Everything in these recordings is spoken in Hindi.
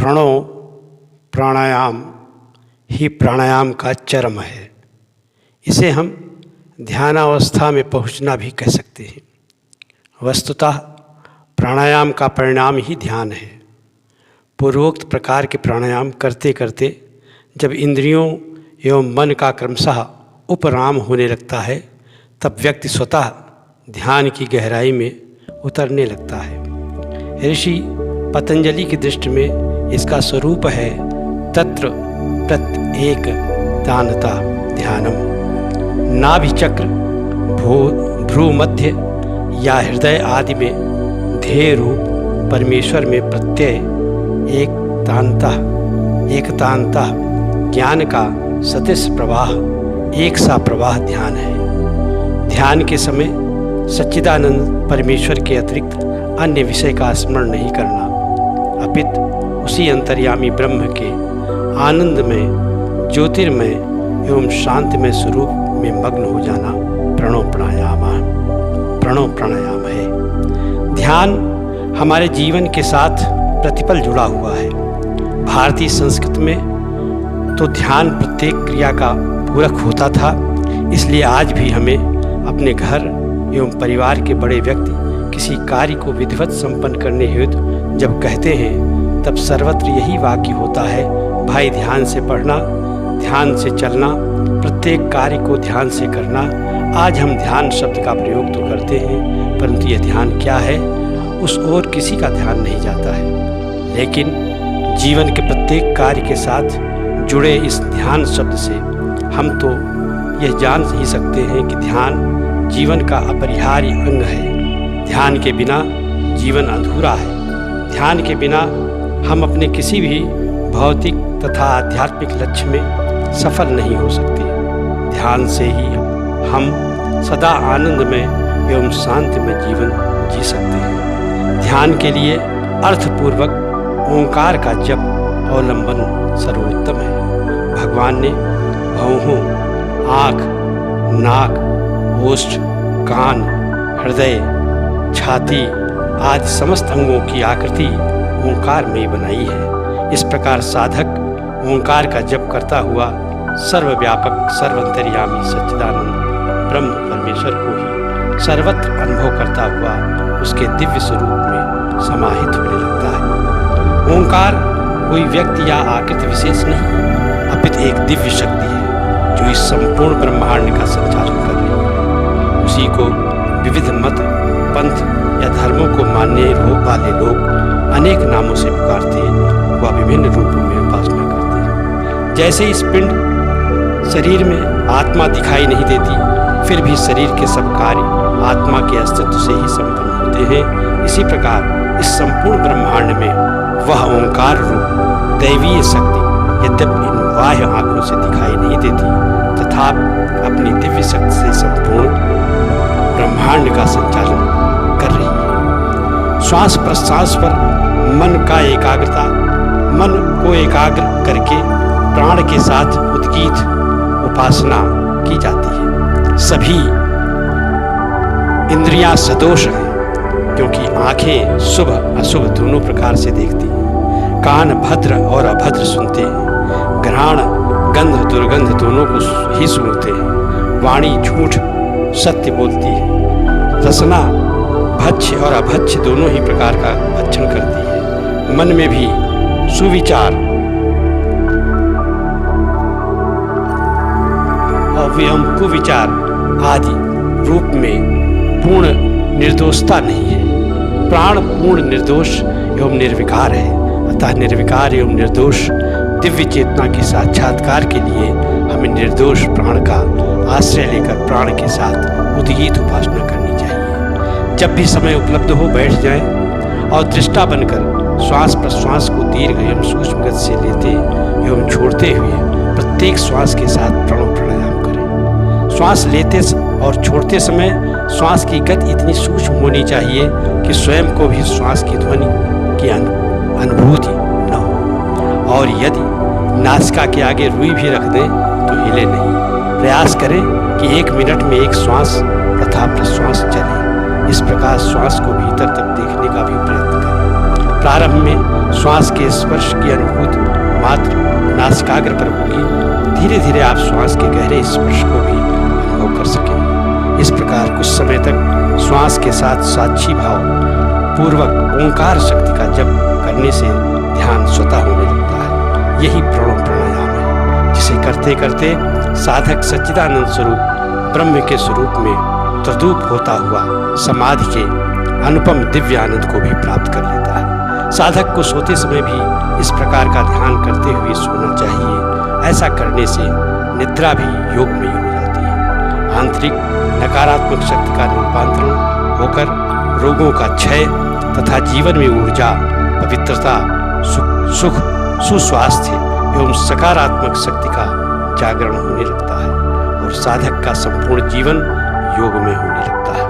प्रणव प्राणायाम ही प्राणायाम का चरम है। इसे हम ध्यानावस्था में पहुंचना भी कह सकते हैं। वस्तुतः प्राणायाम का परिणाम ही ध्यान है। पूर्वोक्त प्रकार के प्राणायाम करते करते जब इंद्रियों एवं मन का क्रमशः उपराम होने लगता है, तब व्यक्ति स्वतः ध्यान की गहराई में उतरने लगता है। ऋषि पतंजलि की दृष्टि में इसका स्वरूप है तत्र प्रत्येक दानता ध्यानम। नाभिचक्र, भ्रू मध्य या हृदय आदि में ध्येय रूप परमेश्वर में प्रत्यय एकतांता ज्ञान का सदृश प्रवाह, एक सा प्रवाह ध्यान है। ध्यान के समय सच्चिदानंद परमेश्वर के अतिरिक्त अन्य विषय का स्मरण नहीं करना, अपितु उसी अंतर्यामी ब्रह्म के आनंदमय, ज्योतिर्मय एवं शांतिमय स्वरूप में मग्न हो जाना प्रणव प्राणायाम है। ध्यान हमारे जीवन के साथ प्रतिपल जुड़ा हुआ है। भारतीय संस्कृति में तो ध्यान प्रत्येक क्रिया का पूरक होता था, इसलिए आज भी हमें अपने घर एवं परिवार के बड़े व्यक्ति किसी कार्य को विधिवत संपन्न करने हेतु जब कहते हैं, तब सर्वत्र यही वाक्य होता है, भाई ध्यान से पढ़ना, ध्यान से चलना, प्रत्येक कार्य को ध्यान से करना। आज हम ध्यान शब्द का प्रयोग तो करते हैं, परंतु यह ध्यान क्या है, उस ओर किसी का ध्यान नहीं जाता है। लेकिन जीवन के प्रत्येक कार्य के साथ जुड़े इस ध्यान शब्द से हम तो यह जान ही सकते हैं कि ध्यान जीवन का अपरिहार्य अंग है। ध्यान के बिना जीवन अधूरा है। ध्यान के बिना हम अपने किसी भी भौतिक तथा आध्यात्मिक लक्ष्य में सफल नहीं हो सकते। ध्यान से ही हम सदा आनंदमय एवं शांतिमय जीवन जी सकते हैं। ध्यान के लिए अर्थपूर्वक ओंकार का जप अवलंबन सर्वोत्तम है। भगवान ने भौहों, आँख, नाक, ओष्ठ, कान, हृदय, छाती आदि समस्त अंगों की आकृति ओंकार में बनाई है। इस प्रकार साधक ओंकार का जप करता हुआ सर्वव्यापक सर्वंतर्यामी सच्चिदानंद ब्रह्म परमेश्वर को ही सर्वत्र अनुभव करता हुआ उसके दिव्य स्वरूप में समाहित होने लगता है। ओंकार कोई व्यक्ति या आकृति विशेष नहीं, अपितु एक दिव्य शक्ति है जो इस संपूर्ण ब्रह्मांड का संचालन कर रही है। उसी को विविध मत, पंथ या धर्मों को मानने वाले लोग अनेक नामों से पुकारते व विभिन्न रूपों में उपासना करते हैं। जैसे इस पिंड शरीर में आत्मा दिखाई नहीं देती, फिर भी शरीर के सब कार्य आत्मा के अस्तित्व से ही संपन्न होते हैं, इसी प्रकार इस संपूर्ण ब्रह्मांड में वह ओंकार रूप दैवीय शक्ति यद्यपि इन बाह्य आंखों से दिखाई नहीं देती, तथापि अपनी दिव्य शक्ति से संपूर्ण ब्रह्मांड का संचालन कर रही है। श्वास प्रश्वास पर मन को एकाग्र करके प्राण के साथ उद्गीत उपासना की जाती है। सभी इंद्रियां सदोष हैं, क्योंकि आंखें शुभ अशुभ दोनों प्रकार से देखती हैं, कान भद्र और अभद्र सुनते हैं, घ्राण गंध दुर्गंध दोनों को ही सुनते हैं, वाणी झूठ सत्य बोलती है, रसना भक्ष्य और अभक्ष्य दोनों ही प्रकार का भक्षण करती है, मन में भी सुविचार एवं कुविचार आदि रूप में पूर्ण निर्दोषता नहीं है। प्राण पूर्ण निर्दोष एवं निर्विकार है, अतः निर्विकार एवं निर्दोष दिव्य चेतना के साक्षात्कार के लिए हमें निर्दोष प्राण का आश्रय लेकर प्राण के साथ उद्गीत उपासना करनी चाहिए। जब भी समय उपलब्ध हो बैठ जाएं और दृष्टा बनकर श्वास प्रश्वास को दीर्घ एवं सूक्ष्म गति से लेते एवं छोड़ते हुए प्रत्येक श्वास के साथ प्रणव प्राणायाम करें। श्वास लेते और छोड़ते समय श्वास की गति इतनी सूक्ष्म होनी चाहिए कि स्वयं को भी श्वास की ध्वनि की अनुभूति न हो, और यदि नासिका के आगे रुई भी रख दें तो हिले नहीं। प्रयास करें कि 1 मिनट में एक श्वास तथा प्रश्वास चले। इस प्रकार श्वास को भीतर तक देखने का भी प्रयत्न करें। प्रारंभ में श्वास के स्पर्श की अनुभूति मात्र नासिकाग्र पर होगी। धीरे धीरे आप श्वास के गहरे स्पर्श को भी अनुभव कर सकेंगे। इस प्रकार कुछ समय तक श्वास के साथ साक्षी भाव पूर्वक ओंकार शक्ति का जप करने से ध्यान स्वतः होने लगता है। यही प्रणव प्राणायाम है, जिसे करते करते साधक सच्चिदानंद स्वरूप ब्रह्म के स्वरूप में तद्रूप होता हुआ समाधि के अनुपम दिव्य आनंद को भी प्राप्त कर लेता है। साधक को सोते समय भी इस प्रकार का ध्यान करते हुए सोना चाहिए। ऐसा करने से निद्रा भी योगमयी हो जाती है। आंतरिक नकारात्मक शक्ति का रूपांतरण होकर रोगों का क्षय तथा जीवन में ऊर्जा, पवित्रता, सुख, सुस्वास्थ्य एवं सकारात्मक शक्ति का जागरण होने लगता है और साधक का संपूर्ण जीवन योग में होने लगता है।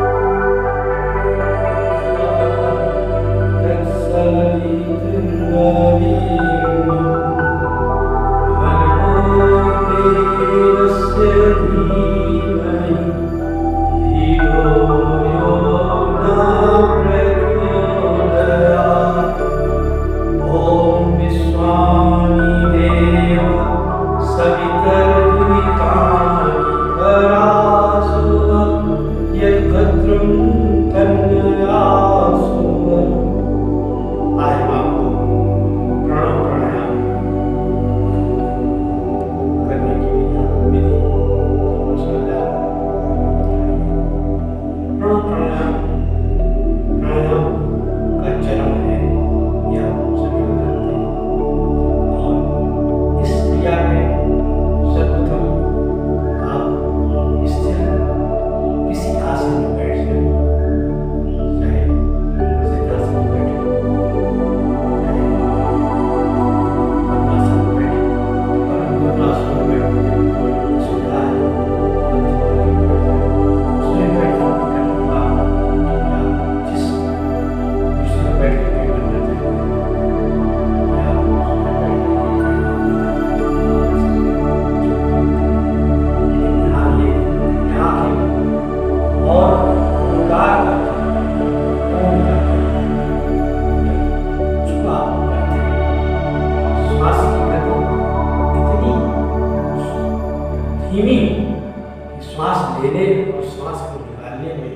श्वास लेने और श्वास को निकालने में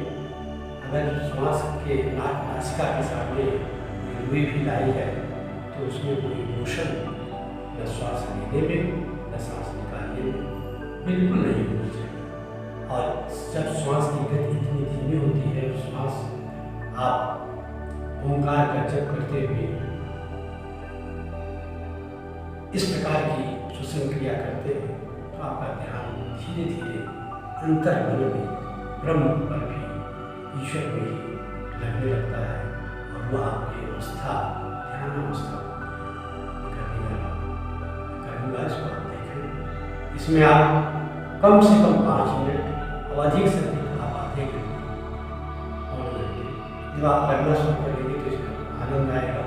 अगर श्वास के नासिका के सामने रुई भी लाई है तो उसमें कोई इमोशन न श्वास लेने में न श्वास निकालने में बिल्कुल नहीं होनी चाहिए। और जब श्वास की गति इतनी धीमी होती है, श्वास आप ओंकार का जप करते हुए इस प्रकार की श्वसन क्रिया करते हैं तो आपका ध्यान धीरे धीरे अंतर्मन में ब्रह्म पर भी ईश्वर में ही लगने लगता है और वह आपकी अवस्था ध्यान अवस्था करूँगा। इसको आप देखें, इसमें आप कम से कम 5 मिनट और अधिक से अधिक आप आधे घंटे और घंटे जब आप करना शुरू करेंगे तो इसका आनंद आएगा।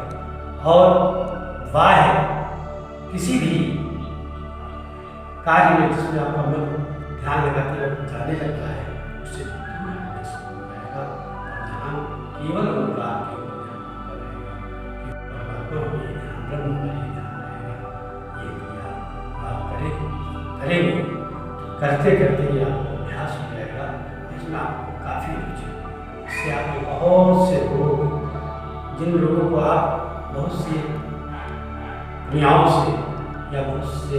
और बाह्य किसी भी कार्य में जिसमें आपका मन ध्यान लगाते वक्त जाने लगता है उससे दूर होने से आएगा और ध्यान केवल ओंकार के ऊपर रहेगा, परमात्मा में ध्यान, ब्रह्म पर ही ध्यान रहेगा। ये क्रिया आप करेंगे करते करते ही आपको अभ्यास हो जाएगा, इसमें आपको काफ़ी रुचि। इससे आपके बहुत से लोग, जिन लोगों को आप बहुत सी क्रियाओं से या बहुत से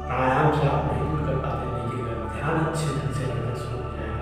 प्राणायाम से आप नहीं दूर कर पाते, लेकिन अगर ध्यान अच्छे ढंग से लगना शुरू हो जाएगा